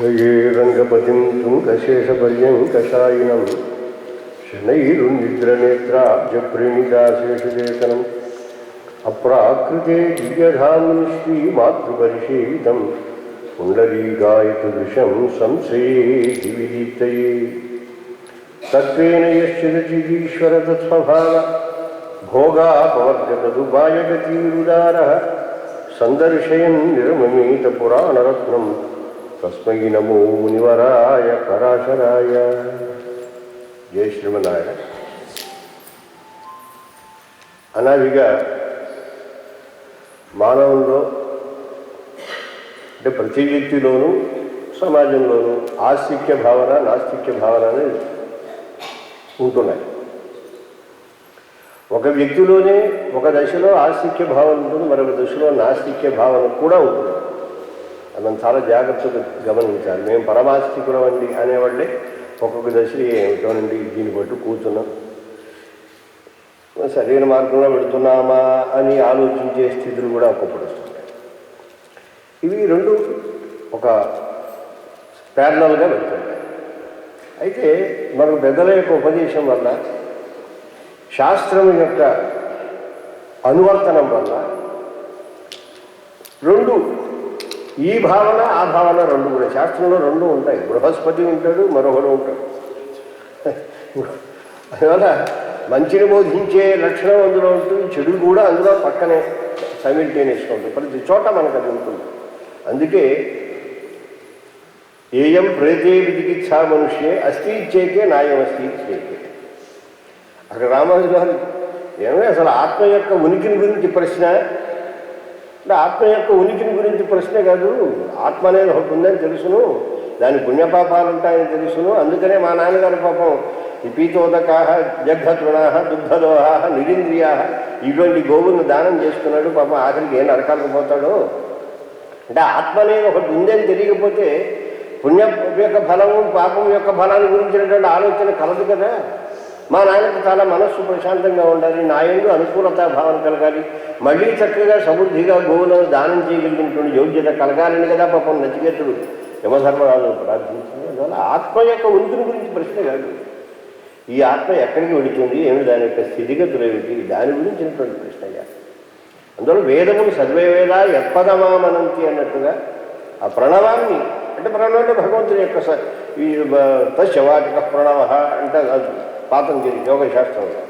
శ్రయే రంగపతిం తుంగశేషపర్యంకశాయినం శనైరున్నిద్రనేత్రాబ్జప్రేణితాశేషదేశనం అప్రాకృతే దివ్యధాముని శ్రీమాతృపరిషేవితం పుండరీకాయతదృశం సంశయే దివిదీప్తయే తత్వేన యశ్చిదచిదీశ్వర తత్స్వభావ భోగాపవర్గతదుపాయగతీరుదారః సందర్శయన్ నిర్మమేత పురాణరత్నం తస్మై నమో మునివరాయ పరాశరాయ. జయ శ్రీమన్నారాయణ. అనాదిగా మానవుల్లో అంటే ప్రతి వ్యక్తిలోనూ సమాజంలోనూ ఆస్తిక్య భావన నాస్తిక్య భావన అనేది ఉంటున్నాయి. ఒక వ్యక్తిలోనే ఒక దశలో ఆస్తిక్య భావన ఉంటుంది, మరొక దశలో నాస్తిక్య భావన కూడా ఉంటుంది. మనం చాలా జాగ్రత్తగా గమనించాలి. మేము పరమాస్తికులం అండి అనేవాళ్ళే ఒక్కొక్క దశలో ఏమిటోనండి దీన్ని బట్టి కూర్చున్నాం, సరైన మార్గంలో పెడుతున్నామా అని ఆలోచించే స్థితులు కూడా ఒక్కొక్కటి వస్తుంటాయి. ఇవి రెండు ఒక ప్యారలల్గా వెళ్తుంటాయి. అయితే మనకు పెద్దల యొక్క ఉపదేశం వల్ల, శాస్త్రం యొక్క అనువర్తనం వల్ల రెండు, ఈ భావన ఆ భావన రెండు కూడా శాస్త్రంలో రెండు ఉంటాయి. బృహస్పతి ఉంటాడు, మరొకడు ఉంటాడు. అందువల్ల మంచిని బోధించే లక్షణం అందులో ఉంటుంది, చెడు కూడా అందులో పక్కనే సైమిల్టేనియస్గా ఉంటుంది. ప్రతి చోట మనకు అది ఉంటుంది. అందుకే ఏయం ప్రేతే విచికిత్సా మనుష్యే అస్థి ఇచ్చేకే నాయం అస్థి ఇచ్చేకే. అక్కడ రామానుజు గారు ఏమో అసలు ఆత్మ యొక్క ఉనికిని గురించి ప్రశ్న అంటే ఆత్మ యొక్క ఉనికిని గురించి ప్రశ్నే కాదు. ఆత్మ అనేది ఒకటి ఉందని తెలుసును, దాని పుణ్యపాపాలు ఉంటాయని తెలుసును. అందుకనే మా నాన్నగారు పాపం ఈ పీతోదకా జగ్ధతృణా దుగ్ధదోహా నిరింద్రియా ఇటువంటి గోవులను దానం చేసుకున్నాడు. పాపం ఆఖరికి ఏ నరకాలకు పోతాడో. అంటే ఆత్మ అనేది ఒకటి ఉందని తెలియకపోతే పుణ్యం యొక్క ఫలము పాపం యొక్క ఫలాన్ని గురించినటువంటి ఆలోచన కలదు కదా. మా నాయనకు చాలా మనస్సు ప్రశాంతంగా ఉండాలి, నా యందు అనుకూలతా భావన కలగాలి, మళ్ళీ చక్కగా సమృద్ధిగా గోవులను దానం చేయగలిగినటువంటి యోగ్యత కలగాలని కదా పాపం నచికేతుడు యమధర్మరాజు ప్రార్థించింది. అందువల్ల ఆత్మ యొక్క ఉనికిని గురించి ప్రశ్న కాదు. ఈ ఆత్మ ఎక్కడికి వెళుతుంది, ఏమి దాని యొక్క స్థితిగతులు ఏమిటి, దాని గురించినటువంటి ప్రశ్న. అందువల్ల వేదములు సర్వే వేద యత్పదమామనంతి అన్నట్టుగా ఆ ప్రణవాన్ని, అంటే ప్రణవం అంటే భగవంతుని యొక్క ఈ తస్యవాచక ప్రణవ అంటే పాతంజలి యోగశాస్త్రంలో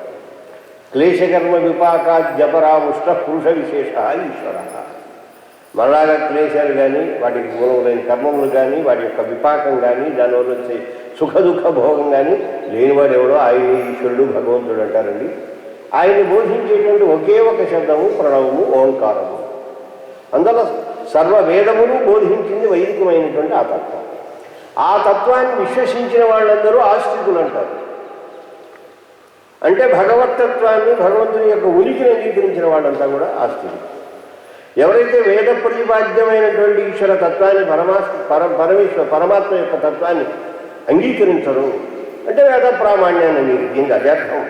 క్లేశకర్మ విపాకాద్యపరాముష్ట పురుష విశేష ఈశ్వర. మనలాగా క్లేశాలు కానీ వాటికి మూలములైన కర్మములు కానీ వాటి యొక్క విపాకం కానీ దానివల్ల వచ్చే సుఖ దుఃఖ భోగం కానీ లేనివాడు ఎవడో ఆయన ఈశ్వరుడు భగవంతుడు అంటారండి. ఆయన్ని బోధించేటువంటి ఒకే ఒక శబ్దము ప్రణవము, ఓంకారము. అందువల్ల సర్వవేదములు బోధించింది వైదికమైనటువంటి ఆ తత్వం. ఆ తత్వాన్ని విశ్వసించిన వాళ్ళందరూ ఆస్తికులు అంటారు. అంటే భగవతత్వాన్ని, భగవంతుని యొక్క ఉనికిని అంగీకరించిన వాళ్ళంతా కూడా ఆస్తికులు. ఎవరైతే వేద ప్రతిపాద్యమైనటువంటి ఈశ్వర తత్వాన్ని, పరమాత్మ యొక్క తత్వాన్ని అంగీకరించరు అంటే వేద ప్రామాణ్యాన్ని అంగీకరించింది. అదే అర్థం.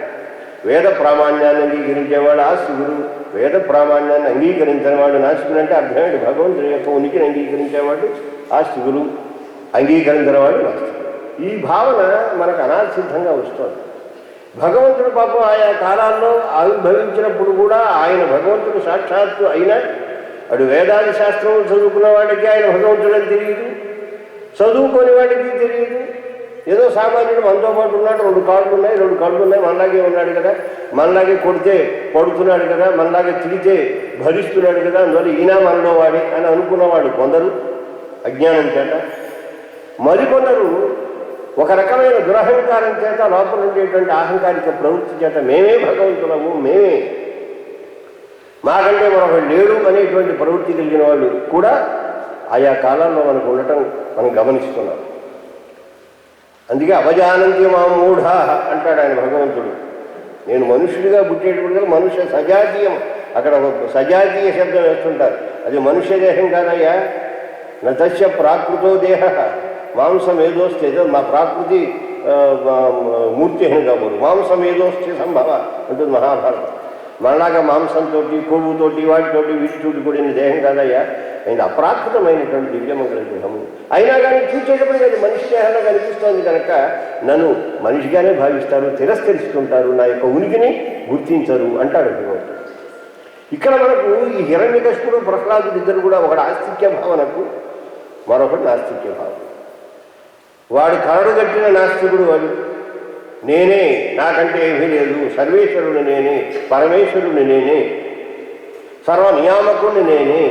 వేద ప్రామాణ్యాన్ని అంగీకరించేవాడు ఆస్తికుడు, వేద ప్రామాణ్యాన్ని అంగీకరించిన వాడు నాస్తికుడు. అంటే అర్థమేంటి? భగవంతుని యొక్క ఉనికిని అంగీకరించేవాడు ఆస్తికులు, అంగీకరించిన వాడు నాస్తికుడు. ఈ భావన మనకు అనాసిద్ధంగా వస్తుంది. భగవంతుడు పాపం ఆయా కాలాల్లో ఆవిర్భవించినప్పుడు కూడా ఆయన భగవంతుడు సాక్షాత్తు అయినా అటు వేదాది శాస్త్రం చదువుకున్న వాడికి ఆయన భగవంతుడని తెలియదు, చదువుకొని వాడికి తెలియదు. ఏదో సామాన్యుడు మనతో పాటు ఉన్నాడు, రెండు కాళ్ళు ఉన్నాయి మనలాగే ఉన్నాడు కదా, మనలాగే కొడితే పడుతున్నాడు కదా, మనలాగే తిరిగితే భరిస్తున్నాడు కదా, అందువల్ల ఈయన మనలో వాడి అని అనుకున్నవాడు కొందరు అజ్ఞానం చేత, మరికొందరు ఒక రకమైన దురహంకారం చేత, లోపల ఉండేటువంటి అహంకారిక ప్రవృత్తి చేత మేమే భగవంతులము, మేమే మాకంటే మరొకటి లేడు అనేటువంటి ప్రవృత్తి కలిగిన వాళ్ళు కూడా ఆయా కాలాల్లో మనకు ఉండటం మనం గమనిస్తున్నాం. అందుకే అవజానంతి మా మూఢ అంటాడు ఆయన భగవంతుడు. నేను మనుష్యుడిగా పుట్టేటువంటి మనుష్య సజాతీయం, అక్కడ సజాతీయ శబ్దం వేస్తుంటారు. అది మనుష్య దేహం కాదయ్యా. నతస్య ప్రాకృతో దేహ మాంసం ఏదోస్తే, మా ప్రాకృతి మూర్తి అని కాబోదు, మాంసం ఏదోస్తే సంభవ అంటుంది మహాభారతం. మనలాగా మాంసంతో కొవ్వుతోటి వాటితోటి వీటితోటి కూడిన దేహం కాదయ్యా, ఆయన అప్రాకృతమైనటువంటి దివ్యమంగళ దేహము. అయినా కానీ చూసేటప్పుడు అది మనిషి దేహంలో కనిపిస్తోంది కనుక నన్ను మనిషిగానే భావిస్తారు, తిరస్కరిస్తుంటారు, నా యొక్క ఉనికిని గుర్తించరు అంటాడు భగవంతుడు. ఇక్కడ మనకు ఈ హిరణ్యకశిపుడు ప్రహ్లాదుడు ఇద్దరు కూడా ఒకడు ఆస్తిక్య భావనకు, మరొకటి నాస్తిక్య భావన. వాడు కరడు కట్టిన నాస్తికుడు, వాడు నేనే, నాకంటే ఏమీ లేదు, సర్వేశ్వరుడు నేనే, పరమేశ్వరుడు నేనే, సర్వనియామకుడిని నేనే,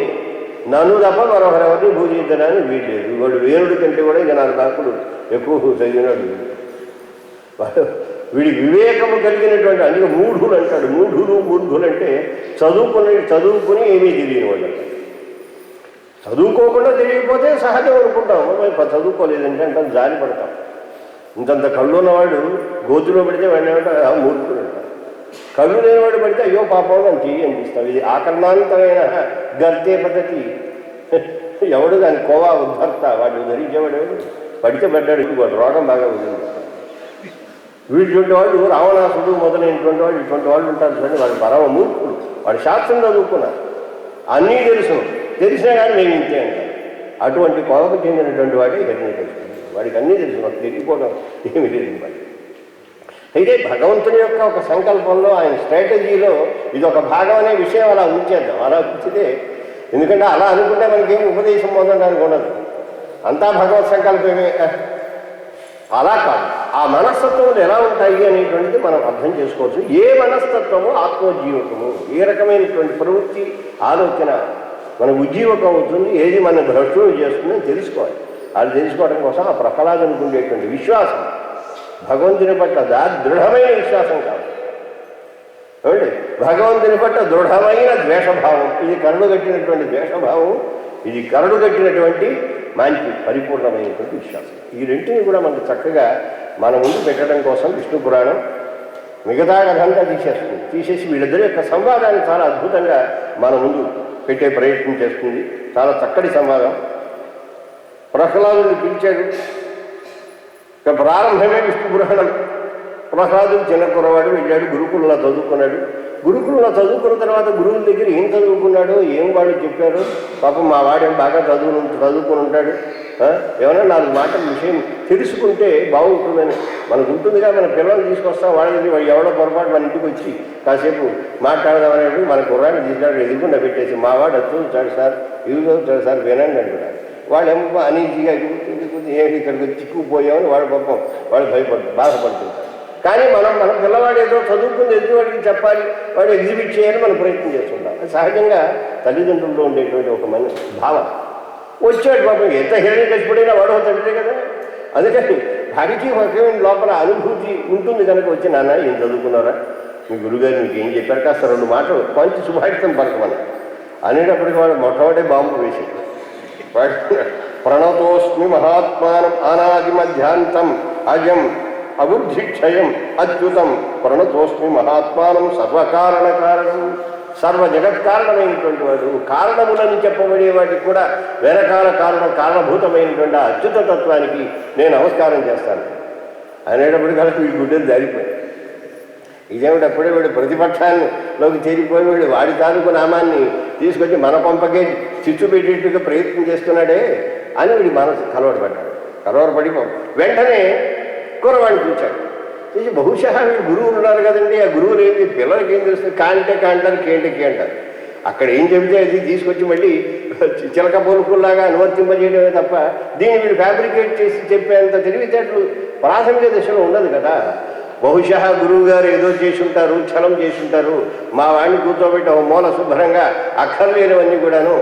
నన్ను తప్ప మరొకరెవరిని పూజించడానికి వీల్లేదు. వాడు వేరుడి కంటే కూడా ఇక 4 దాకులు ఎక్కువ చదివినాడు. వీడి వివేకము కలిగినటువంటి, అందుకే మూఢులు అంటాడు. మూఢులు అంటే చదువుకుని ఏమీ తెలియని వాళ్ళు. చదువుకోకుండా తెలియకపోతే సహజం అనుకుంటాం, చదువుకోలేదంటే అంటే జాలి పడతాం. ఇంతంత కళ్ళు ఉన్నవాడు గోతులో పడితే వాడిని ఏమంటారు, మూర్ఖుడు అంటారు. కళ్ళు లేనివాడు పడితే అయ్యో పాపం అని చెయ్యి అనిపిస్తాం. ఇది ఆకర్ణాంతమైన గర్తే పద్ధతి. ఎవడు దాని కోవా ఉద్ధర్త, వాడు ధరించేవాడు పడితే పడ్డాడు, వాడు రోగం బాగా ఉంది. వీటిటువంటి వాళ్ళు రావణాసుడు మొదలైనటువంటి వాళ్ళు, ఇటువంటి వాళ్ళు ఉంటారు చూడండి, వాడు పరమ మూర్ఖుడు. వాడు శాస్త్రం చదువుకున్నారు, అన్నీ తెలిసినా కానీ మేము ఇంతే అంటారు. అటువంటి కోవకు చెందినటువంటి వాడే హిరణ్యకశిపుడు. వాడికి అన్నీ తెలుసు, మాకు తెలియకపోవడం ఏమీ లేదు వాడికి. అయితే భగవంతుని యొక్క ఒక సంకల్పంలో, ఆయన స్ట్రాటజీలో ఇది ఒక భాగం అనే విషయం అలా ఉంచేద్దాం. అలా ఉంచితే, ఎందుకంటే అలా అనుకుంటే మనకేం ఉపదేశం పొందడానికి ఉండదు, అంతా భగవత్ సంకల్పమే. అలా కాదు, ఆ మనస్తత్వములు ఎలా ఉంటాయి అనేటువంటిది మనం అర్థం చేసుకోవచ్చు. ఏ మనస్తత్వము ఆత్మోజ్జీవకము, ఏ రకమైనటువంటి ప్రవృత్తి ఆలోచన మన ఉజ్జీవకం అవుతుంది, ఏది మన భ్రష్టులు చేస్తుందని తెలుసుకోవాలి. అది తెలుసుకోవడం కోసం ఆ ప్రహ్లాదునికి ఉండేటువంటి విశ్వాసం, భగవంతుని పట్ల దృఢమైన విశ్వాసం కాదు, ఏమండి, భగవంతుని పట్ల దృఢమైన ద్వేషభావం. ఇది కరడుగట్టినటువంటి ద్వేషభావం, ఇది కరడుగట్టినటువంటి మంచి పరిపూర్ణమైనటువంటి విశ్వాసం. ఈ రెంటిని కూడా మనకు చక్కగా మన ముందు పెట్టడం కోసం విష్ణు పురాణం మిగతా కథంతా తీసేసి వీళ్ళిద్దరి యొక్క సంవాదాన్ని చాలా అద్భుతంగా మన ముందు పెట్టే ప్రయత్నం చేస్తుంది. చాలా చక్కటి సంవాదం. ప్రహ్లాదుని పిలిచాడు. ఇక ప్రారంభమే విష్ణు పురాణం. ప్రహ్లాదుడు చిన్న కురవాడు, వెళ్ళాడు, గురుకులంలో చదువుకున్నాడు. గురుకులంలో చదువుకున్న తర్వాత గురువుల దగ్గర ఏం చదువుకున్నాడో ఏం వాడు చెప్పారో, పాపం మా వాడేం బాగా చదువుకుని ఉంటాడు, ఏమన్నా 4 మాటల విషయం తెలుసుకుంటే బాగుంటుందని మనకు ఉంటుందిగా. మన పిల్లల్ని తీసుకొస్తాం, వాళ్ళ దగ్గర ఎవడో పొరపాటు మన ఇంటికి వచ్చి కాసేపు మాట్లాడదామనేది మన కుర్రాన్ని తీసుకురాడు, ఎదుర్కొండ పెట్టేసి మా వాడు అది చదువుతాడు సార్, ఇవి చదువుతాడు సార్, వినండి అంటున్నాడు. వాళ్ళేమో అనీజీగా ఏమి ఇక్కడికి చిక్కుపోయామని వాడు పాపం వాడు బాధపడుతుంటారు. కానీ మన పిల్లవాడు ఏదో చదువుకుని ఎదుటివాడికి చెప్పాలి, వాడు ఎగ్జిబిట్ చేయాలని మనం ప్రయత్నం చేస్తుంటాం. సహజంగా తల్లిదండ్రుల్లో ఉండేటువంటి ఒక మన భావన. వచ్చాడు పాపం, ఎంత హిరణ్యకశిపుడైనా వాడు తండ్రి కదా. అందుకని వాడికి ఒక లోపల అనుభూతి ఉంటుంది కనుక వచ్చి, నాన్న ఏం చదువుకున్నారా, మీ గురుగారు మీకు ఏం చెప్పారు, కాస్త 2 మాటలు మంచి శుభాషితం పలకమని అనేటప్పటికి వాడు మొట్టమొదటి బాంబు వేసాడు. వాడు ప్రణతోస్మి మహాత్మానం అనాది మధ్యాంతం అజం అబుద్ధిక్షయం అద్భుతం ప్రణతోస్మి మహాత్మానం సర్వకారణ కారణం. సర్వ జగత్కారణమైనటువంటి వాడు, కారణములని చెప్పబడే వాటికి కూడా వెనకాల కారణభూతమైనటువంటి ఆ అచ్యుత తత్వానికి నేను నమస్కారం చేస్తాను అనేటప్పటికల్లా వీడి గుడ్డలు జారిపోయాయి. ఇదేమిటప్పుడే వీడు ప్రతిపక్షాల్లోకి చేరిపోయి వాడి తాలూకు నామాన్ని తీసుకొచ్చి మన పంపకే చిచ్చు పెట్టేట్టుగా ప్రయత్నం చేస్తున్నాడే అని వీడి మనసు కలవరపడ్డాడు. కలవరపడి వెంటనే కుర్రవాడిని చూచాడు. ఇది బహుశా వీడు గురువులు ఉన్నారు కదండి, ఆ గురువులు ఏంటి పిల్లలకి ఏం తెలుస్తుంది, కాంటే కాంటారు, కేంటకి అంటారు. అక్కడ ఏం చెబితే అది తీసుకొచ్చి మళ్ళీ చిలక పొలుకుల్లాగా అనువర్తింపజేయడమే తప్ప దీన్ని వీడు ఫ్యాబ్రికేట్ చేసి చెప్పేంత తెలివితేటలు ప్రాథమిక దశలో ఉండదు కదా. బహుశా గురువు గారు ఏదో చేసి ఉంటారు, ఛలం చేసి ఉంటారు, మా వాడిని కూర్చోబెట్టి ఒక మూల శుభ్రంగా అక్కర్లేనివన్నీ కూడాను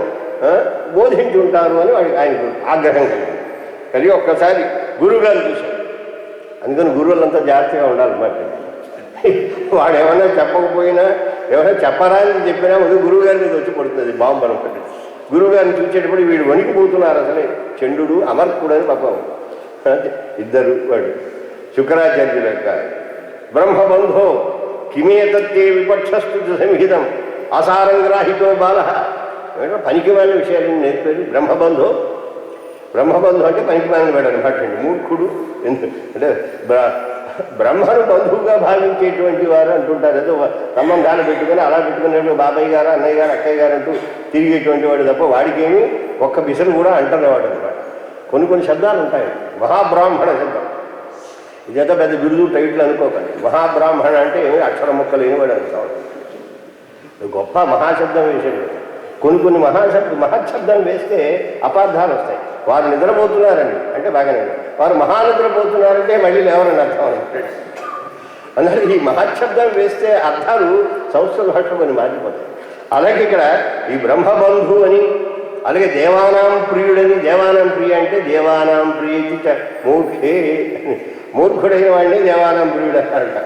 బోధించి ఉంటారు అని ఆయనకు ఆగ్రహం కలిగి ఒక్కసారి గురువు గారు చూశారు. అందుకని గురువులంతా జాగ్రత్తగా ఉండాలన్నమాట. వాడు ఏమైనా చెప్పకపోయినా, ఏమైనా చెప్పరాని చెప్పినా ముందు గురువు గారి మీద వచ్చి పడుతుంది బాంబు అనుకోండి. గురువు గారిని చూసేటప్పుడు వీడు వణికిపోతున్నారు. అసలే చండు అమర్కుడు అని పాపం ఇద్దరు. వాడు శుక్రాచార్యుల యొక్క బ్రహ్మబంధో కిమేతత్తే విపక్షస్తు సంహితం అసారంగ్రాహితో బాల. పనికి మాలిన విషయాలు నేర్పారు. బ్రహ్మబంధు అంటే పనికి మాలిన వాడు అనమాట. మూర్ఖుడు అంటే బ్రహ్మను బంధువుగా భావించేటువంటి వారు అంటుంటారు. ఏదో సంబంధాలు పెట్టుకుని అలా పెట్టుకునేప్పుడు బాబాయ్ గారు, అన్నయ్య గారు, అక్కయ్య గారు అంటూ తిరిగేటువంటి వాడు తప్ప వాడికేమి ఒక్క బిసరు కూడా అంటున్నవాడు అనమాట. కొన్ని శబ్దాలు ఉంటాయి. మహాబ్రాహ్మణ శబ్దం, ఇదేదో పెద్ద బిరుదు టైట్లు అనుకోకండి. మహాబ్రాహ్మణ అంటే ఏమి అక్షర ముక్కలు లేనివాడు అనుకోవాలి. గొప్ప మహాశబ్దం వేసేది. కొన్ని మహశబ్దం వేస్తే అపార్థాలు వస్తాయి. వారు నిద్రపోతున్నారండి అంటే బాగానే, వారు మహానిద్రపోతున్నారంటే మళ్ళీ లేవరని అర్థం అనుకుంటాడు. అందుకే ఈ మహశబ్దం వేస్తే అర్థాలు సంస్కృత భాషలో అని మారిపోతాయి. అలాగే ఇక్కడ ఈ బ్రహ్మబంధు అని, అలాగే దేవానాం ప్రియుడని, దేవానాం ప్రియ అంటే దేవానాం ప్రియతి మూర్ఖే, మూర్ఖుడైన వాడిని దేవానాం ప్రియుడు అంటారంట.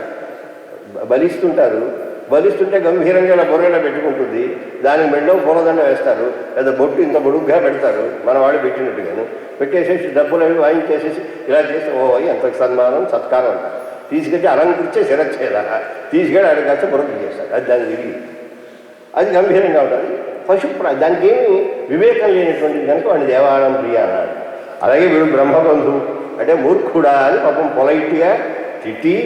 బలిస్తుంటే గంభీరంగా ఇలా బొర్రెలా పెట్టుకుంటుంది, దానికి మెడలో పూలదండ వేస్తారు, లేదా బొట్టు ఇంత బొడుగ్గా పెడతారు, మన వాళ్ళు పెట్టినట్టుగాను పెట్టేసేసి డబ్బులు అవి వాయించేసేసి ఇలా చేస్తే ఓ ఎంత సన్మానం సత్కారం అంటారు. తీసుకెళ్ళి అలంకరించే శిరచ్చేదా తీసుకెళ్ళి ఆడికి కాస్త బొరుగు చేస్తారు. అది దాన్ని తిరిగి అది గంభీరంగా ఉంటుంది. దానికి ఏమి వివేకం లేనటువంటిది కనుక వాడిని దేవానం ప్రియ అన్నాడు. అలాగే వీడు బ్రహ్మబంధు అంటే మూర్ఖుడా అని పాపం పొలైట్గా తిట్టి,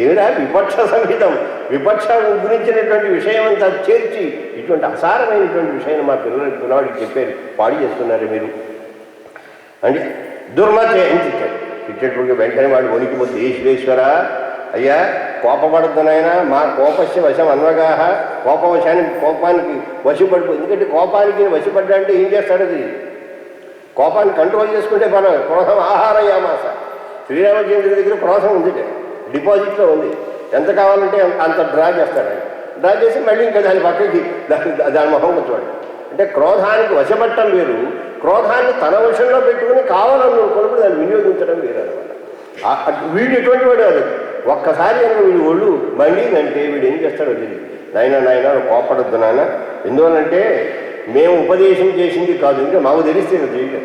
ఏమిరా విపక్ష సంహితం, విపక్షం గురించినటువంటి విషయం అంతా చేర్చి ఇటువంటి అసారమైనటువంటి విషయాన్ని మా పిల్లవాడికి చెప్పారు, పాడి చేస్తున్నారు మీరు అంటే దుర్మతే అని తిట్టాడు. తిట్టేటువంటి వెంటనే వాడు వణికిపోతే, ఈశ్వేశ్వర అయ్యా కోపపడుతున్నాయినా మా కోపస్య వశం అన్వగాహ, కోపానికి వశపడిపో. ఎందుకంటే కోపానికి వశపడ్డా అంటే ఏం చేస్తాడు? అది కోపాన్ని కంట్రోల్ చేసుకుంటే మనం క్రోధం ఆహారయామాస. శ్రీరామచంద్రుడి దగ్గర క్రోధం ఉంది, డిపాజిట్లో ఉంది. ఎంత కావాలంటే అంత డ్రా చేస్తాడు. డ్రా చేసి మళ్ళీ ఇంకా దాని పక్కకి దాని మొహం కూర్చోడు. అంటే క్రోధానికి వశపట్టడం వేరు, క్రోధాన్ని తన వశంలో పెట్టుకుని కావాలని కొనుక్కుని దాన్ని వినియోగించడం వేరు అనమాట. వీడు ఎటువంటి వాడు అది ఒక్కసారి కనుక వీడు ఒళ్ళు మండిందంటే వీడు ఏం చేస్తాడో తెలియదు. నాయన కోపడద్దు నాన్న, ఎందువల్లంటే మేము ఉపదేశం చేసింది కాదు, ఇంకా మాకు తెలిస్తే చేయటం.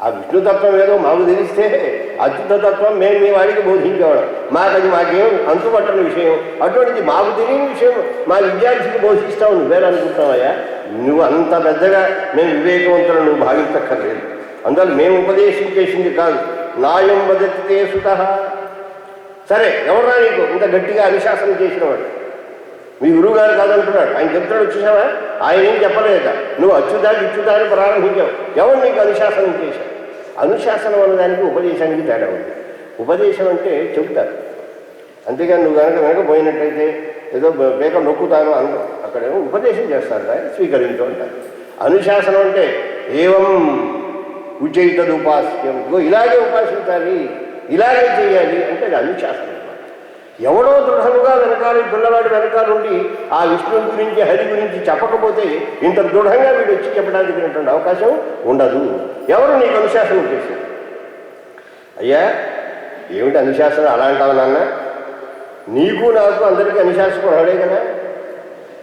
ఆ విష్ణుతత్వం ఏదో మాకు తెలిస్తే అచ్యుతత్వం మేము మీ వాడికి బోధించేవాడు. మాకేం అంతుపట్టని విషయం, అటువంటిది మాకు తెలియని విషయం మా విద్యార్థికి బోధిస్తావు నువ్వేననుకుంటున్నావయ్యా. నువ్వు అంత పెద్దగా మేము వివేకవంతులను నువ్వు భావించక్కర్లేదు. అందువల్ల మేము ఉపదేశం చేసింది కాదు. నాయం వదతితే సుత. సరే ఎవరా నీకు ఇంత గట్టిగా అనుశాసనం చేసినవాడు? మీ గురువుగారు కాదంటున్నాడు, ఆయన చెప్తాడు. వచ్చేసావా? ఆయన ఏం చెప్పలేదా? నువ్వు ఇచ్చుతా అని ప్రారంభించావు. ఎవరు నీకు అనుశాసనం చేశావు? అనుశాసనం అన్నదానికి ఉపదేశానికి తేడా ఉంది. ఉపదేశం అంటే చెబుతారు, అంతేగాని నువ్వు వెనక పోయినట్టయితే ఏదో పేక నొక్కుతాను అనుకో, అక్కడేమో ఉపదేశం చేస్తారు, దాన్ని స్వీకరించు అంటారు. అనుశాసనం అంటే ఏవం ఉచైతదు ఉపాస్యం, ఇలాగే ఉపాసించాలి, ఇలాగే చేయాలి అంటే అది అనుశాసనం. ఎవడో దృఢముగా వెనకాలి పిల్లవాడి వెనకాలండి ఆ విష్ణువు గురించి హరి గురించి చెప్పకపోతే ఇంత దృఢంగా వీడు వచ్చి చెప్పడానికి వినటువంటి అవకాశం ఉండదు. ఎవరు నీకు అనుశాసనం చేశారు? అయ్యా ఏమిటి అనుశాసనం అలా అంటావు నాన్న? నీకు నాకు అందరికీ అనుశాసనం వాడే కదా.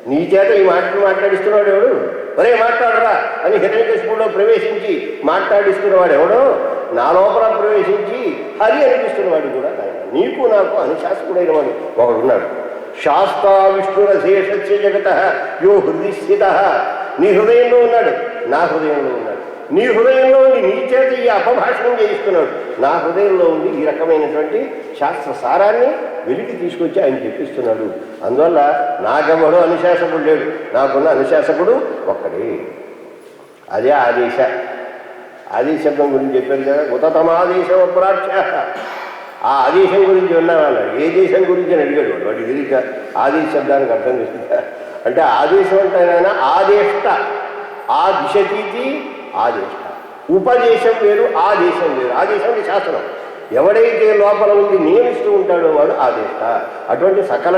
నీ చేత ఈ మాట్లాడిస్తున్నాడు ఎవడు? ఒరే మాట్లాడరా అని హిరణ్యకశిపులో ప్రవేశించి మాట్లాడిస్తున్నవాడు ఎవడో నా లోపల ప్రవేశించి హరి అనిపిస్తున్నవాడు కూడా నీకు నాకు అనుశాసకుడైన వాడు ఒకడున్నాడు. శాస్తా విష్ణురశేషస్య జగత యో హృది స్థిత. నీ హృదయంలో ఉన్నాడు, నా హృదయంలో ఉన్నాడు. నీ హృదయంలో ఉండి నీ చేత ఈ అపభాషణం చేయిస్తున్నాడు, నా హృదయంలో ఉండి ఈ రకమైనటువంటి శాస్త్ర సారాన్ని వెలికి తీసుకొచ్చి ఆయన చెప్పిస్తున్నాడు. అందువల్ల నాకెవడో అనుశాసకుడు లేడు, నాకున్న అనుశాసకుడు ఒక్కడే. అదే ఆదేశం గురించి చెప్పారు కదా. ఉతతమాదేశం అప్రాచ్య. ఆ ఆదేశం గురించి విన్నామన్నాడు. ఏ దేశం గురించి అని అడిగాడు వాడు. వాడికి తెలియక ఆదేశ శబ్దానికి అర్థం చేస్తుందా అంటే ఆదేశం అంటే ఆయన ఆదేష్ట, ఆ దిశతీతి ఆదేష్ట. ఉపదేశం వేరు, ఆదేశం వేరు. ఆదేశం అంటే శాస్త్రం. ఎవడైతే లోపల ఉండి నియమిస్తూ ఉంటాడో వాడు ఆదేష్ట. అటువంటి సకల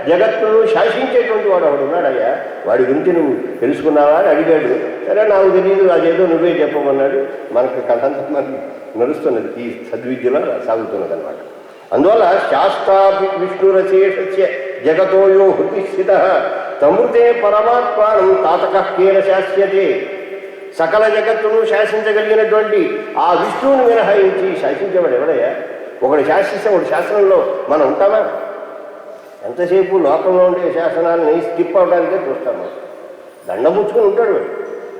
జగత్తును శాసించేటువంటి వాడు వాడు ఉన్నాడయ్యా. వాడి గురించి నువ్వు తెలుసుకున్నావా అని అడిగాడు. సరే నాకు తెలియదు, అదేదో నువ్వే చెప్పమన్నాడు. మనకు కథంతా మనకి నడుస్తున్నది, ఈ సద్విద్యలో సాగుతున్నది అనమాట. అందువల్ల శాస్త్రా విష్ణురశేషస్య జగతోయో హృది స్థిత తమృతే పరమాత్మానం తాతకేన శాస్యతే. సకల జగత్తును శాసించగలిగినటువంటి ఆ విష్ణువుని మినహాయించి శాసించేవాడు ఎవడయ్యా? ఒకడు శాసిస్తే ఒకటి శాసనంలో మనం ఉంటామా? ఎంతసేపు లోకంలో ఉండే శాసనాలని స్కిప్ అవడానికే చూస్తాము. దండం పుచ్చుకొని ఉంటాడు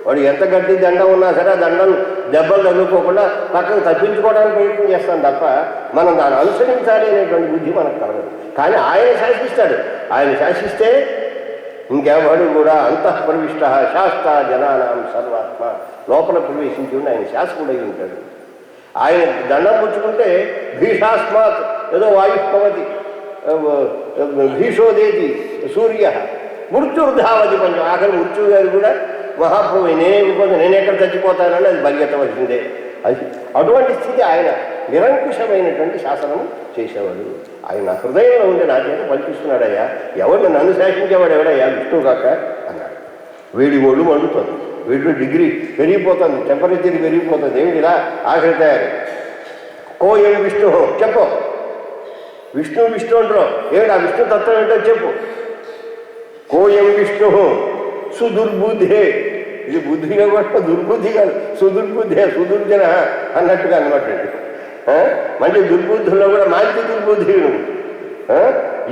వాడు. ఎంత గట్టి దండం ఉన్నా సరే ఆ దండం దెబ్బలు తగ్గుకోకుండా పక్కకు తప్పించుకోవడానికి ప్రయత్నం చేస్తాం తప్ప మనం దాన్ని అనుసరించాలి అనేటువంటి బుద్ధి మనకు కలగదు. కానీ ఆయన శాసిస్తాడు. ఆయన శాసిస్తే ఇంకెవడు కూడా అంతఃప్రవిష్ట శాస్త జనానాం సర్వాత్మ, లోపల ప్రవేశించి ఉండి ఆయన శాసకుడై ఉంటాడు. ఆయన దండం పుచ్చుకుంటే భీషాస్మాత్ ఏదో వాయుపవతి భీషోదేతి సూర్య మృత్యుర్ధావతి పంచం. ఆఖరి మృత్యు గారు కూడా మహాప్రభు నేనే ఎక్కడ చచ్చిపోతానని అది పరిగెత్తవలసిందే. అది అటువంటి స్థితి ఆయన నిరంకుశమైనటువంటి శాసనం చేసేవాడు. ఆయన హృదయంలో ఉండే నా చేత పలికిస్తున్నాడయ్యా, ఎవరు నన్ను శాసించేవాడు ఎవడయ్యా, విష్ణువు కాక అన్నాడు. వేడి ఒళ్ళు మండుతుంది, వీటిలో డిగ్రీ పెరిగిపోతుంది, టెంపరేచర్ పెరిగిపోతుంది. ఏమిటిలా ఆఖరి తయారు కోయం విష్ణు చెప్పు, విష్ణు విష్ణు అంటారు ఏమిటి, ఆ విష్ణు తత్వం ఏంటో చెప్పు. కోయం విష్ణు సుదుర్బుద్ధే, ఇది బుద్ధిగా కూడా దుర్బుద్ధి కాదు, సుదుర్బుద్ధే సుదుర్జన అన్నట్టుగా అనమాట. మంచి దుర్బుద్ధుల్లో కూడా మంచి దుర్బుద్ధి.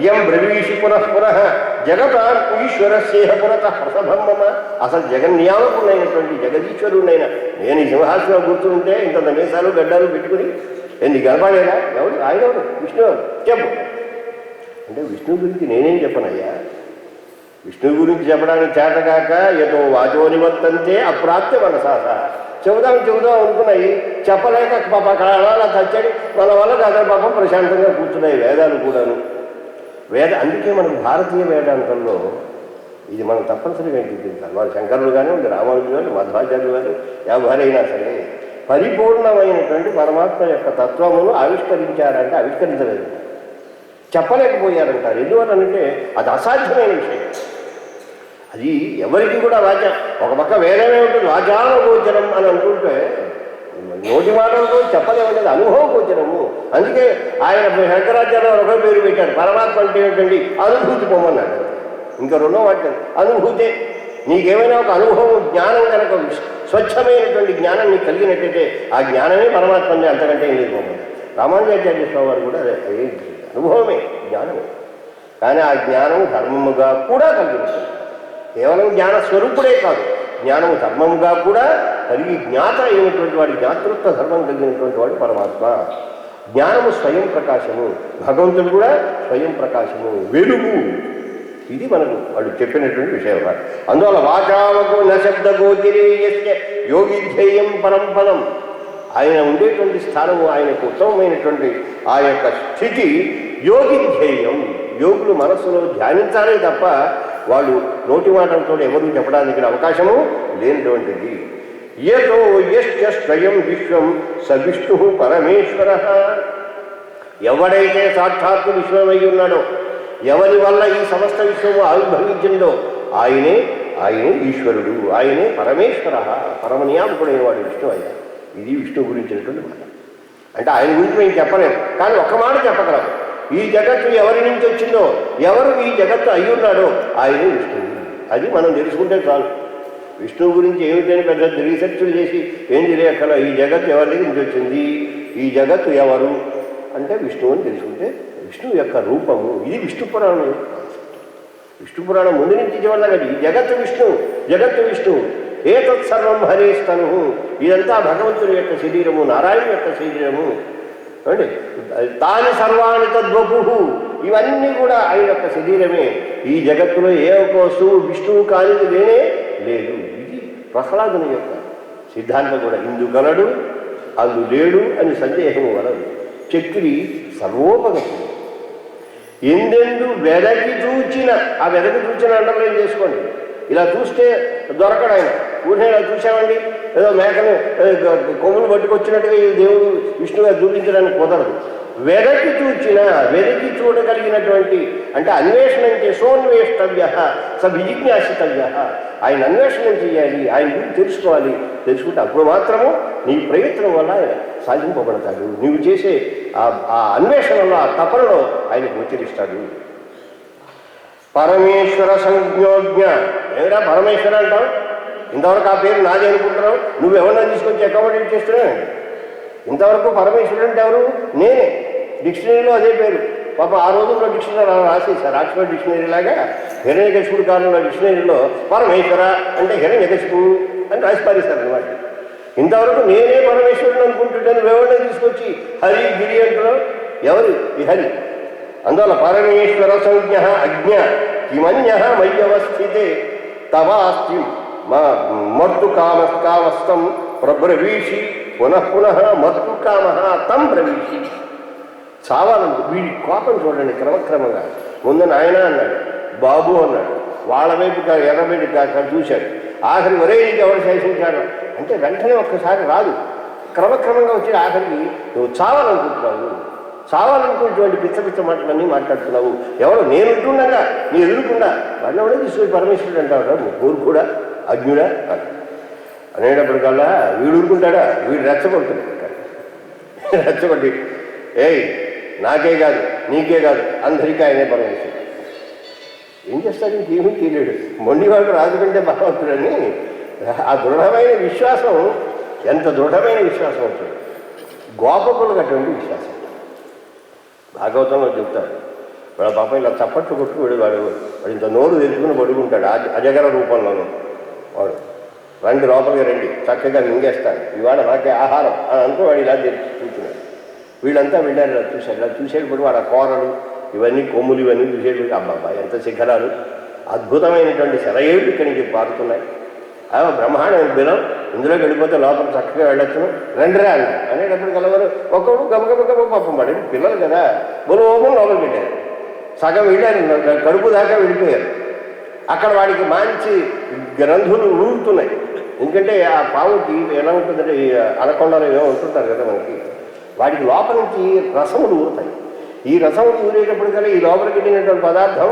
ఇయం బ్రవీషి పునఃపునః జగతాన్ ఈశ్వరస్యేహ పురతః ప్రసభమ్మ. అసలు జగన్నియామకుడైనటువంటి జగదీశ్వరుడైన నేను ఈ సింహాసనం కూర్చుంటే ఇంత మీసాలు గడ్డాలు పెట్టుకుని ఎన్ని గడపలేదా, ఎవరు ఆయన ఎవరు, విష్ణు ఎవరు చెప్పు అంటే, విష్ణు గురించి నేనేం చెప్పనయ్యా, విష్ణువు గురించి చెప్పడానికి చేతగాక ఏదో వాచో నివర్తంతే అప్రాప్తి మనసాస. చెబుదాం అనుకున్నాయి, చెప్పలేక పాప అలా తచ్చడి మన వల్ల కాదు పాపం ప్రశాంతంగా కూర్చున్నాయి వేదాలు కూడాను. అందుకే మనకు భారతీయ వేదాంతంలో ఇది మనం తప్పనిసరిగా గుర్తించాలి. వాళ్ళు శంకరులు కానివ్వండి, రామానుజులు కానీ, మధ్వాచార్యులు కానీ, ఎవరైనా సరే పరిపూర్ణమైనటువంటి పరమాత్మ యొక్క తత్వమును ఆవిష్కరించారంటే ఆవిష్కరించలేదు, చెప్పలేకపోయారంటారు. ఎందువల్లంటే అది అసాధ్యమైన విషయం. అది ఎవరికి కూడా ఒక పక్క వేదమే ఉంటుంది, వాచాన గోచరం అని అంటుంటే నోటి మాటలతో చెప్పలేమనేది అనుభవ గోచరము. అందుకే ఆయన శంకరాచార్య ఒక పేరు పెట్టారు, పరమాత్మ అంటే ఏంటండి అనుభూతి పొమ్మన్నాడు. ఇంకా రెండో వాటి అనుభూతే. నీకేమైనా ఒక అనుభవం జ్ఞానం కనుక స్వచ్ఛమైనటువంటి జ్ఞానం నీకు కలిగినట్టయితే ఆ జ్ఞానమే పరమాత్మ అంటే, అంతకంటే ఏం లేదు పొమ్మన్నాడు. రామానుజాచార్య స్వామి వారు కూడా అదే అనుభవమే జ్ఞానమే. కానీ ఆ జ్ఞానం ధర్మముగా కూడా కలిగి, కేవలం జ్ఞాన స్వరూపుడే కాదు, జ్ఞానము ధర్మముగా కూడా కలిగి జ్ఞాత అయినటువంటి వాడి జ్ఞాతృత్వ ధర్మం కలిగినటువంటి వాడు పరమాత్మ. జ్ఞానము స్వయం ప్రకాశము, భగవంతుడు కూడా స్వయం ప్రకాశము, వెలుగు. ఇది మనకు వాళ్ళు చెప్పినటువంటి విషయం. అందువల్ల వాచావకు నశబ్దగోచరీయస్య యోగిధ్యేయం పరంపరం. ఆయన ఉండేటువంటి స్థానము, ఆయనకు ఉత్తమమైనటువంటి ఆ యొక్క స్థితి యోగిధ్యేయం. యోగులు మనస్సులో ధ్యానించాలే తప్ప వాళ్ళు నోటి మాటలతో ఎవరు చెప్పడానికి అవకాశము లేనటువంటిది. ఏతో యశ్చ స్వయం విశ్వం స విష్ణు పరమేశ్వర. ఎవడైతే సాక్షాత్తు విశ్వమై ఉన్నాడో, ఎవరి వల్ల ఈ సమస్త విశ్వము ఆవిర్భవించిందో ఆయనే ఈశ్వరుడు, ఆయనే పరమేశ్వర, పరమనియామకుడైన వాడు విష్ణు అయ్యా. ఇది విష్ణు గురించినటువంటి మాట. అంటే ఆయన గురించి మేము చెప్పలేము, కానీ ఒక్క మాట చెప్పగలం, ఈ జగత్తు ఎవరి నుంచి వచ్చిందో, ఎవరు ఈ జగత్తు అయి ఉన్నాడో ఆయనే విష్ణువు. అది మనం తెలుసుకుంటే చాలు. విష్ణువు గురించి ఏమిటని పెద్ద రీసెర్చ్లు చేసి ఏం తెలియక్కల, ఈ జగత్తు ఎవరి దగ్గర నుంచి వచ్చింది, ఈ జగత్తు ఎవరు అంటే విష్ణువు అని తెలుసుకుంటే విష్ణువు యొక్క రూపము. ఇది విష్ణు పురాణం. విష్ణు పురాణం ముందు నుంచి చివరిదాకా ఈ జగత్తు విష్ణువు. ఏతత్సర్వం హరేస్తను. ఇదంతా భగవంతుని యొక్క శరీరము, నారాయణ యొక్క శరీరము. అంటే తాని సర్వాణి తద్వపు, ఇవన్నీ కూడా ఆయన యొక్క శరీరమే. ఈ జగత్తులో ఏ ఒక్క వస్తువు విష్ణువు కానిది లేనే లేదు. ఇది ప్రహ్లాదుని యొక్క సిద్ధాంతం కూడా. ఇందు గలడు అందు లేడు అని సందేహము వలదు. చక్రి సర్వోపగతి. ఎందెందు వెదకి చూచిన, ఆ వెదకి చూచిన అండర్లైన్ చేసుకోండి. ఇలా చూస్తే దొరకడు ఆయన. ఊరినే ఇలా చూసామండి ఏదో మేకను కొమ్ములు పట్టుకొచ్చినట్టుగా ఈ దేవుడు విష్ణుగా చూపించడానికి కుదరదు. వెదకి చూడగలిగినటువంటి, అంటే అన్వేషణం సోన్వేష్టవ్య సభిజిజ్ఞాసితవ్య. ఆయన అన్వేషణం చేయాలి, ఆయన గురించి తెలుసుకుంటే అప్పుడు మాత్రము నీ ప్రయత్నం వల్ల ఆయన సాధింపబడతాడు. నీవు చేసే ఆ అన్వేషణలో, ఆ తపనలో ఆయన గోచరిస్తాడు. పరమేశ్వర సంజ్ఞోజ్ఞ. ఏమిటా పరమేశ్వర అంటావు? ఇంతవరకు ఆ పేరు నాదే అనుకుంటున్నావు, నువ్వెవరన్నా తీసుకొచ్చి అకామిడేట్ చేస్తున్నావు. ఇంతవరకు పరమేశ్వరుడు అంటే ఎవరు? నేనే. డిక్షనరీలో అదే పేరు. పాప ఆ రోజుల్లో డిక్షనరీ రాసేసారు, ఆక్స్ఫర్డ్ డిక్షనరీ లాగా. హిరణ్యకశిపుడు కాలంలో డిక్షనరీలో పరమేశ్వర అంటే హిరణ్యకశిపుడు అని రాసి పారేశారు అనమాట. ఇంతవరకు నేనే పరమేశ్వరుడు అనుకుంటుంటాను, ఎవరిని తీసుకొచ్చి హరి గిరి అంటున్నావు. ఎవరు ఈ హరి? అందువల్ల పరమేశ్వర సంజ్ఞ అజ్ఞ కిమన్య మయ్యవస్థితే తవాస్తి మా మర్తు కామస్తం ప్రబ్రవీషి పునః మర్తు కామ తం బ్రవీషి. చావాలంటే వీడి కోపం చూడండి క్రమక్రమంగా. ముందు నాయన అన్నాడు, బాబు అన్నాడు, వాళ్ళ వైపు ఎర్రబెట్టి చూశాడు, ఆఖరి ఒరే నీకు ఎవరు శాసించాడు అంటే వెంటనే ఒక్కసారి రాదు, క్రమక్రమంగా వచ్చి ఆఖరికి నువ్వు చావాలనుకుంటున్నావు, చావాలనుకున్నటువంటి పిచ్చ పిచ్చ మాటలన్నీ మాట్లాడుతున్నావు, ఎవరు నేనుంటుండగా నీ ఎదురుకుండా వాడిని ఎవడో తీసుకొని పరమేశ్వరుడు అంటారు ముగ్గురు కూడా అజ్ఞుడా అనేటప్పటికల్లా వీడు ఊరుకుంటాడా? వీడు రెచ్చగొడుతున్నాడు. రెచ్చగొట్టి ఏయ్ నాకే కాదు నీకే కాదు అందరికీ ఆయనే పరమేశ్వరుడు. ఏం చేస్తాడు? ఇంకేమీ తెలియడు. మొండివాడు రాజు కంటే భగవంతుడని ఆ దృఢమైన విశ్వాసం, ఎంత దృఢమైన విశ్వాసం ఉంటుంది. గోపకులకు అటువంటి విశ్వాసం భాగవతంలో చెప్తాడు. వాడు పాప ఇలా చప్పట్లు కొట్టుకుడు, వాడు ఇంత నోరు తెరుచుకుని పడుకుంటాడు అజగర రూపంలోనూ. వాడు రండి లోపలికి రండి చక్కగా మింగేస్తాడు, ఇవాళ నాకే ఆహారం అని అంటూ వాడు ఇలా తెరిచి కూర్చున్నాడు. వీళ్ళంతా వెళ్ళారు, ఇలా చూశారు. ఇలా చూసేటప్పుడు వాడు ఆ కోరలు ఇవన్నీ కొమ్ములు ఇవన్నీ చూసేటప్పుడు అబ్బాబ్బా ఎంత శిఖరాలు, అద్భుతమైనటువంటి శరయేళ్ళు ఇక్కడి నుంచి పారుతున్నాయి, బ్రహ్మాండమైన బిలం, ఇందులో వెళ్ళిపోతే లోపల చక్కగా వెళ్ళొచ్చును, రండిరా అన్న అనేటప్పుడు కలవరు ఒక్కొక్కడు గబగబ పాపం పడి పిల్లలు కదా బులోమం లోపలికి వెళ్ళారు. సగం వెళ్ళారు, కడుపు దాకా వెళ్ళిపోయారు. అక్కడ వాడికి మంచి గ్రంథులు ఊరుతున్నాయి. ఎందుకంటే ఆ పాముకి ఎలా ఉంటుందంటే అనకొండలు ఏమో ఉంటుంటారు కదా మనకి, వాడికి లోపల నుంచి రసములు ఊరుతాయి. ఈ రసములు ఊరేటప్పటికల్లా ఈ లోపలికి వెళ్ళినటువంటి పదార్థం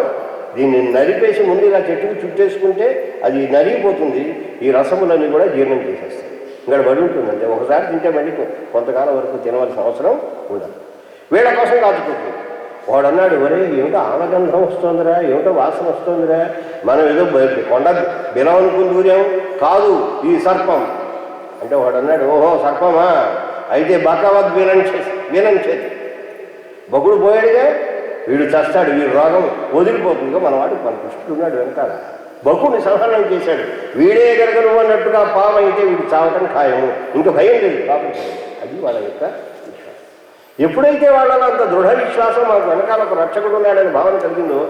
దీన్ని నరిపేసి ముందు ఇలా చెట్టుకు చుట్టేసుకుంటే అది నరిగిపోతుంది, ఈ రసములన్నీ కూడా జీర్ణం చేసేస్తాయి. ఇక్కడ బడి ఉంటుంది అంటే ఒకసారి తింటే మళ్ళీ కొంతకాలం వరకు తినవలసిన అవసరం ఉండదు. వీళ్ళ కోసం కాచుకుంటుంది. వాడు అన్నాడు, ఒరే ఏమిటో ఆనగంధం వస్తుందిరా, ఏమిటో వాసన వస్తుందిరా, మనం ఏదో కొండ బిలం అనుకుని దూరాం, కాదు ఈ సర్పం అంటే. వాడు అన్నాడు, ఓహో సర్పమా, అయితే బకవద్ వీరం చేతి బకుడు పోయాడుగా, వీడు చస్తాడు, వీడు రోగం వదిలిపోతుందిగా. మనవాడు మన కృష్ణుడున్నాడు వెనకాల, బకుడిని సంహరణం చేశాడు. వీడే గరగను అన్నట్టుగా పాము అయితే వీడు చావటం ఖాయము, ఇంకా భయం లేదు పాపం. అది వాళ్ళ యొక్క విశ్వాసం. ఎప్పుడైతే వాళ్ళలో అంత దృఢ విశ్వాసం మాకు వెనకాల ఒక రక్షకుడు ఉన్నాడని భావన కలిగిందో,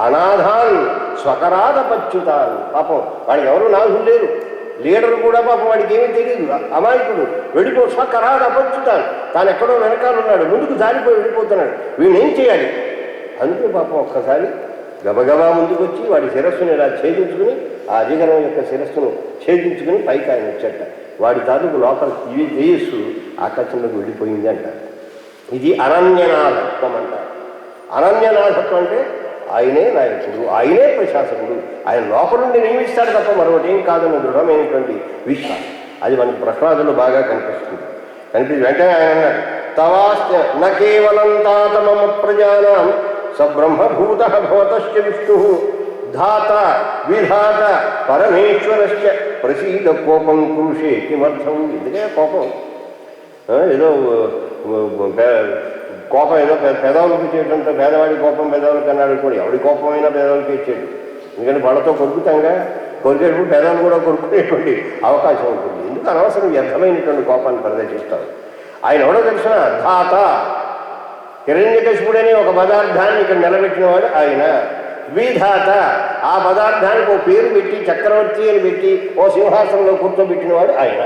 అనాథాన్ స్వకరాధపచ్యుతాన్, పాపం వాడికి ఎవరు నాథులు లేరు, లీడర్ కూడా పాపం వాడికి ఏమీ తెలియదు, అమాయకుడు, వెళ్ళిపో స్వకరాధ అపచ్యుతాన్, తాను ఎక్కడో వెనకాల ఉన్నాడు, ముందుకు జారిపోయి వెళ్ళిపోతున్నాడు, వీడిని ఏం చేయాలి? అందుకే పాపం ఒక్కసారి గబగబా ముందుకు వచ్చి వాడి శిరస్సును ఇలా ఛేదించుకుని, ఆ అజగరం యొక్క శిరస్సును ఛేదించుకుని పైకి ఆయన వచ్చేట. వాడి తాలూకు లోపల ఇవి తేజస్సు ఆకాశంలోకి వెళ్ళిపోయింది అంటారు. ఇది అనన్యనాథత్వం అంటారు. అనన్యనాథత్వం అంటే ఆయనే నాయకుడు, ఆయనే ప్రశాసకుడు, ఆయన లోపల నుండి నియమిస్తాడు తప్ప మరొకటి ఏం కాదన్న దృఢమైనటువంటి విశ్వాసం. అది మనకి ప్రహ్లాదులో బాగా కనిపిస్తుంది. వెంటనే ఆయన అన్నాడు, తవాస్య న కేవలం తాత మమ ప్రజానాం సబ్రహ్మభూత భవతశ్చ విష్ణు ధాత విధాత పరమేశ్వరశ్చ ప్రసీద కోపం కురుషే కిమర్థం. ఎందుకే కోపం? ఏదో కోపం ఏదో పెదవులకు ఇచ్చేటంటే పేదవాడి కోపం పెదవులకు అన్నాడు కూడా, ఎవడి కోపమైనా పేదవులకి ఇచ్చేది. ఎందుకంటే వాళ్ళతో కొరుకుతాంగా, కొరికేటప్పుడు పేదవాళ్ళు కూడా కొరుకునేటువంటి అవకాశం ఉంటుంది. ఎందుకు అనవసరం వ్యర్థమైనటువంటి కోపాన్ని ప్రదర్శిస్తారు. ఆయన ఎవడో తెలిసిన ధాత, హిరణ్యకశిపుడనే ఒక పదార్థాన్ని ఇక్కడ నిలబెట్టినవాడు ఆయన. విధాత, ఆ పదార్థానికి ఓ పేరు పెట్టి చక్రవర్తి అని పెట్టి ఓ సింహాసనంలో కూర్చోబెట్టినవాడు ఆయన.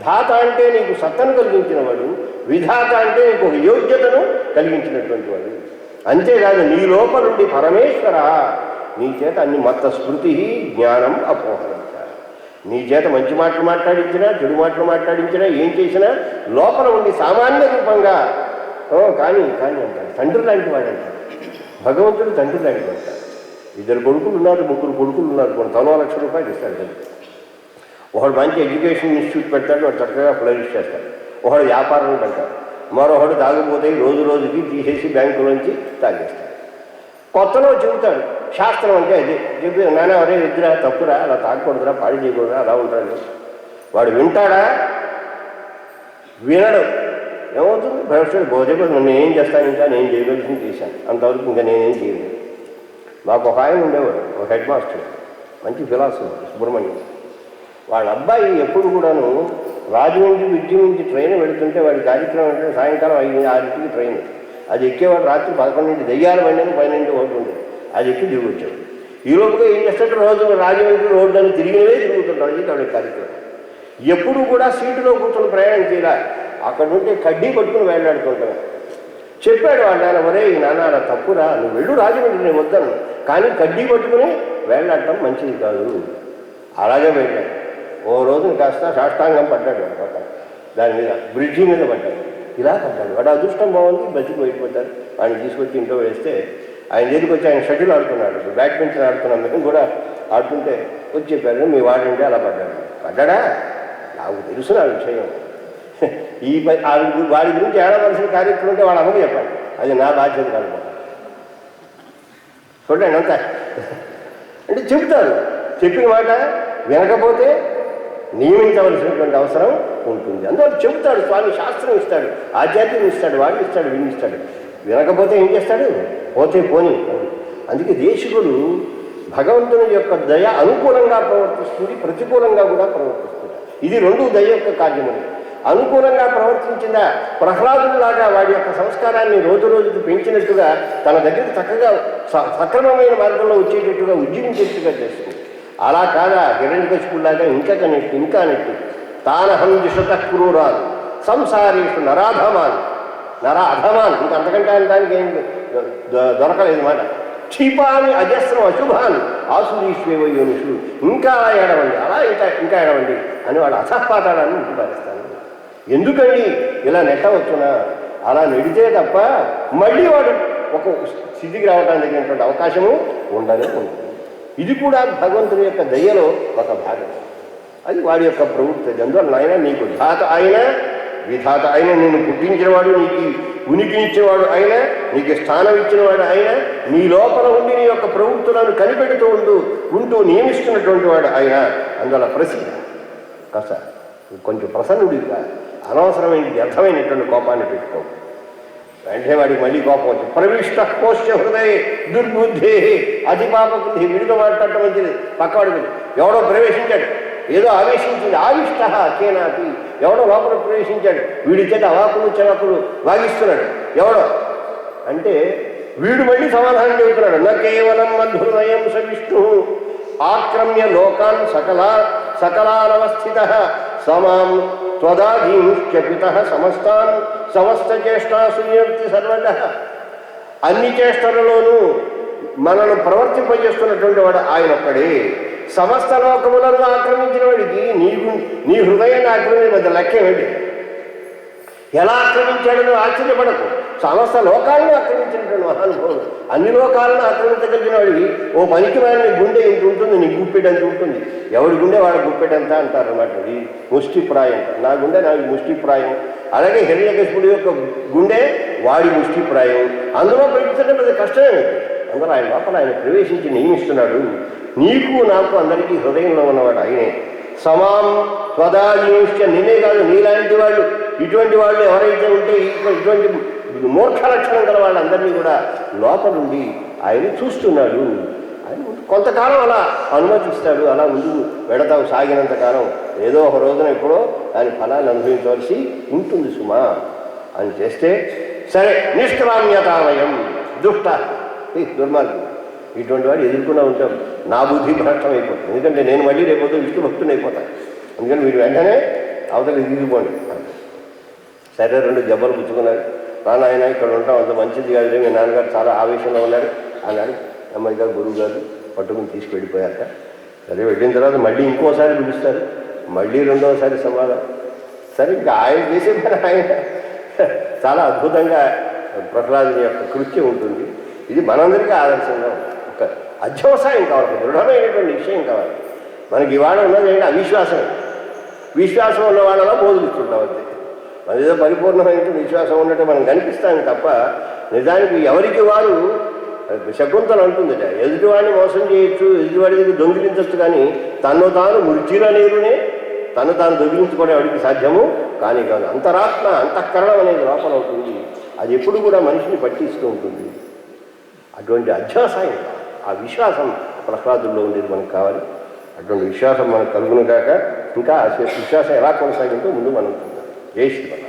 ధాత అంటే నీకు సత్తను కలిగించినవాడు, విధాత అంటే నీకు ఒక యోగ్యతను కలిగించినటువంటి వాడు. అంతేకాదు నీ లోపలుండి పరమేశ్వర నీ చేత అన్ని మత్త స్మృతి జ్ఞానం అపోహరించ, నీ చేత మంచి మాటలు మాట్లాడించినా చెడు మాటలు మాట్లాడించినా ఏం చేసినా లోపల ఉండి సామాన్య రూపంగా కానీ అంటాడు. తండ్రి లాంటి వాడు అంటాడు. భగవంతుడు తండ్రి లాంటి అంటాడు. 2 కొడుకులు ఉన్నారు, 3 కొడుకులు ఉన్నారు, తలో ₹1,00,000 ఇస్తాడు. ఒకడు మంచి ఎడ్యుకేషన్ ఇన్స్టిట్యూట్ పెడతాడు, వాడు చక్కగా ఫ్లరిష్ చేస్తాడు. ఒకడు వ్యాపారం పెడతాడు, మరొకడు తాగిపోతే రోజు రోజుకి తీసేసి బ్యాంకులోంచి తాగేస్తాడు. కొత్తలో చెబుతాడు శాస్త్రం అంటే అది చెప్పి, నాన్న ఎవరే ఎద్దురా తప్పురా, అలా తాగకూడదురా, పాడి చేయకూడదురా, అలా ఉంటాడు. వాడు వింటాడా? వినడు. ఏమవుతుంది? భవిష్యత్తు భోజనం నన్ను ఏం చేస్తాను, ఇంకా నేను చేయవలసింది చేశాను, అంతవరకు ఇంకా నేనేం చేయలేదు. మాకు ఒక ఆయన ఉండేవాడు, ఒక హెడ్ మాస్టర్, మంచి ఫిలాసఫర్ సుబ్రహ్మణ్యం. వాళ్ళ అబ్బాయి ఎప్పుడు కూడాను రాజమండ్రి విద్య నుంచి ట్రైన్ వెళుతుంటే వాడి కార్యక్రమం అంటే సాయంకాలం 5-6కి ట్రైన్. అది ఎక్కేవాడు రాత్రి 11 దెయ్యాల బండి 12 ఒకటి ఉండేది. అది ఎక్కి దిగొచ్చాడు. ఈ లోపుగా ఏం చేస్తాడు, రోజు రాజమండ్రి రోడ్డు అని తిరిగినవే తిరుగుతుంటాడు. అది వాడి కార్యక్రమం. ఎప్పుడు కూడా సీటులో కూర్చొని ప్రయాణం చేయాల, అక్కడ ఉంటే కడ్డీ పట్టుకుని వేలాడుతుంటాను. చెప్పాడు వాడు, నాన్న ఒరే నాన్న అలా తప్పురా, నువ్వు వెళ్ళు రాజమండ్రి, నేను వద్దాను, కానీ కడ్డీ పట్టుకుని వేలాడటం మంచిది కాదు. అలాగే వెళ్ళాడు. ఓ రోజున కాస్త సాష్టాంగం పడ్డాడు వాడు, దాని మీద బ్రిడ్జి మీద పడ్డాడు. ఇలా పడ్డాడు. వాడు అదృష్టం బాగుంది, బతికి బయటపడ్డాడు. వాడిని తీసుకొచ్చి ఇంట్లో వేస్తే ఆయన దగ్గరికి వచ్చి ఆయన షటిల్ ఆడుతున్నాడు, బ్యాడ్మింటన్ ఆడుతున్నాం, మేము కూడా ఆడుతుంటే వచ్చి చెప్పారు మీ వాడంటే అలా పడ్డాడు. పడ్డాడా? నాకు తెలుసు నా విషయం. ఈ వాడి గురించి ఏడవలసిన కార్యక్రమం ఉంటే వాళ్ళ అమ్మకి చెప్పాలి, అది నా బాధ్యత కాదు. చూడండి అంతా అంటే చెబుతారు, చెప్పిన మాట వినకపోతే నియమించవలసినటువంటి అవసరం ఉంటుంది. అందువల్ల చెబుతాడు స్వామి, శాస్త్రం ఇస్తాడు, ఆధ్యాత్మికం ఇస్తాడు, వాడు ఇస్తాడు, వీడిని ఇస్తాడు. వినకపోతే ఏం చేస్తాడు, పోతే పోని. అందుకే దేశికులు భగవంతుని యొక్క దయ అనుకూలంగా ప్రవర్తిస్తుంది, ప్రతికూలంగా కూడా ప్రవర్తిస్తుంది. ఇది రెండు దయ యొక్క కార్యములు. అనుకూలంగా ప్రవర్తించిన ప్రహ్లాదులాగా వాడి యొక్క సంస్కారాన్ని రోజు రోజుకి పెంచినట్టుగా తన దగ్గరికి చక్కగా సక్రమమైన మార్గంలో వచ్చేటట్టుగా ఉజ్జీవించేట్టుగా చేస్తుంది. అలా కాదా హిరణ్యకశిపులాగా ఇంకా నెట్టు తానహం దిశత క్రూరాలు సంసారేషు నరాధమాన్ ఇంకా అంతకంటే అనడానికి ఏం దొరకలేదు మాట. క్షీపాని అజస్రం అశుభాన్ ఆసురీష్వేవయోనిషు, ఇంకా అలా ఏడవండి, అలా ఇంకా ఏడవండి అని వాడు అసహపాతాడాన్ని ఇంటిపారేస్తాను. ఎందుకండి ఇలా నెట్టవచ్చునా? అలా నెడితే తప్ప మళ్ళీ వాడు ఒక స్థితికి రావడానికి తగినటువంటి అవకాశము ఉండనే ఉంటుంది. ఇది కూడా భగవంతుని యొక్క దయలో ఒక భాగం. అది వాడి యొక్క ప్రవృత్తి. అందువల్ల ఆయన నీకు ధాత అయినా విధాత అయినా, నేను పుట్టించినవాడు, నీకు ఉనికినిచ్చేవాడు అయినా, నీకు స్థానం ఇచ్చినవాడు అయినా, నీ లోపల ఉండి నీ యొక్క ప్రవృత్తులను కనిపెడుతూ ఉంటూ నియమిస్తున్నటువంటి వాడు అయినా. అందువల్ల ప్రసిద్ధ కాస్త కొంచెం ప్రసన్నుడిగా అనవసరమైన వ్యర్థమైనటువంటి కోపాన్ని పెట్టుకో. వెంటనే వాడికి మళ్ళీ కోపం వచ్చి ప్రవిష్ట కోశ హృదయ దుర్బుద్ధి అతిపాపబుద్ధి, వీడితో మాట్లాడటం మంచిది. పక్కవాడి ఎవడో ప్రవేశించాడు, ఏదో ఆవేశించింది, ఆవిష్ట కేనాపి, ఎవడో లోపల ప్రవేశించాడు, వీడి చేత అవాకులు చవాకులు వాగిస్తున్నాడు. ఎవడో అంటే వీడు మళ్ళీ సమాధానం చెబుతున్నాడు. నా కేవలం మధ్ుర్నయం సవిష్ణు ఆక్రమ్య లోకాన్ సకలానవస్థిత సమాం త్వదాధీంశ్చపిత సమస్తాన్ సమస్త చేష్టాసు నియర్తి సర్వద. అన్ని చేష్టలలోనూ మనను ప్రవర్తింపజేస్తున్నటువంటి వాడు ఆయన ఒక్కడే. సమస్త లోకములను ఆక్రమించిన వాడికి నీ హృదయాన్ని ఆక్రమించిన పెద్ద లక్ష్యమేంటి? ఎలా ఆక్రమించాడని ఆశ్చర్యపడకు. సమస్త లోకాలను ఆక్రమించినటువంటి మహానుభావుడు, అన్ని లోకాలను ఆక్రమించగలిగిన వాడికి ఓ పనికి వాడిని గుండె ఇంత ఉంటుంది, నీ గుప్పెడంత ఉంటుంది. ఎవడి గుండె వాడి గుప్పెడంత అంటారు అన్నమాట. ఇది ముష్టిప్రాయం. నా గుండె నాకు ముష్టిప్రాయం. అలాగే హిరణ్యకశిపుడి యొక్క గుండె వాడి ముష్టిప్రాయం. అందులో ప్రవేశించడం పెద్ద కష్టమే. అందులో ఆయన లోపల ఆయన ప్రవేశించి నియమిస్తున్నాడు. నీకు నాకు అందరికీ హృదయంలో ఉన్నవాడు ఆయనే. సమాం త్వదాదీంశ్చ, నిన్నే కాదు నీలాంటి వాళ్ళు, ఇటువంటి వాళ్ళు ఎవరైతే ఉంటే ఇటువంటి మూర్ఖ లక్షణం గల వాళ్ళందరినీ కూడా లోపలుండి ఆయన చూస్తున్నాడు. ఆయన కొంతకాలం అలా అనుమతిస్తాడు. అలా ముందు వెడతావు సాగినంతకాలం. ఏదో ఒక రోజున ఎప్పుడో దాని ఫలాన్ని అనుభవించవలసి ఉంటుంది సుమా అని చేస్తే సరే. నిష్క్రామ్యతామయం దుష్ట దుర్మార్గం, ఇటువంటి వాడు ఎదుర్కొన్నా ఉంటాం. నా బుద్ధి భ్రష్టం అయిపోతుంది. ఎందుకంటే నేను మళ్ళీ రేపోతే విష్ణు భక్తుని అయిపోతాను. అందుకని వీడు వెంటనే అవతల దిగిపోండి. సరే, 2 దెబ్బలు పుచ్చుకున్నాడు. ఆయన ఇక్కడ ఉంటాం, అంత మంచిది కాదు, మీ నాన్నగారు చాలా ఆవేశంలో ఉన్నారు అన్నాడు. అమ్మాయి గారు గురువు గారు పట్టుకుని తీసుకెళ్ళిపోయాక సరే వెళ్ళిన తర్వాత మళ్ళీ ఇంకోసారి పిలుస్తారు. మళ్ళీ 2వసారి సమాధానం. సరే, ఇంకా ఆయన చేసే పని ఆయన చాలా అద్భుతంగా ప్రహ్లాదుని యొక్క కృత్యం ఉంటుంది. ఇది మనందరికీ ఆదర్శంగా ఉంటుంది. ఒక అధ్యవసాయం కావాలి, దృఢమైనటువంటి విషయం కావాలి. మనకి ఇవాళ ఉన్నది ఏంటి? అవిశ్వాసం. విశ్వాసం ఉన్న వాళ్ళలో బోధిస్తుంటాం అంతే. మన ఏదో పరిపూర్ణమైనటువంటి విశ్వాసం ఉన్నట్టు మనం కనిపిస్తాం తప్ప నిజానికి ఎవరికి వారు శకుంతలు అంటుందట, ఎదుటివాడిని మోసం చేయొచ్చు, ఎదుటివాడికి దొంగిలించవచ్చు, కానీ తను తాను మృత్యుల నీరునే తను తాను దొంగిలించుకోవడం ఎవరికి సాధ్యము కాని కాదు. అంతరాత్మ అంతఃకరణం అనేది లోపల అవుతుంది. అది ఎప్పుడు కూడా మనిషిని పట్టిస్తూ ఉంటుంది. అటువంటి అధ్యాసాయం, ఆ విశ్వాసం ప్రహ్లాదుల్లో ఉండేది మనకు కావాలి. అటువంటి విశ్వాసం మనకు కలుగును గాక. ఇంకా విశ్వాసం ఎలా కొనసాగిందో ముందు మనం చూద్దాం. జై శ్రీమన్.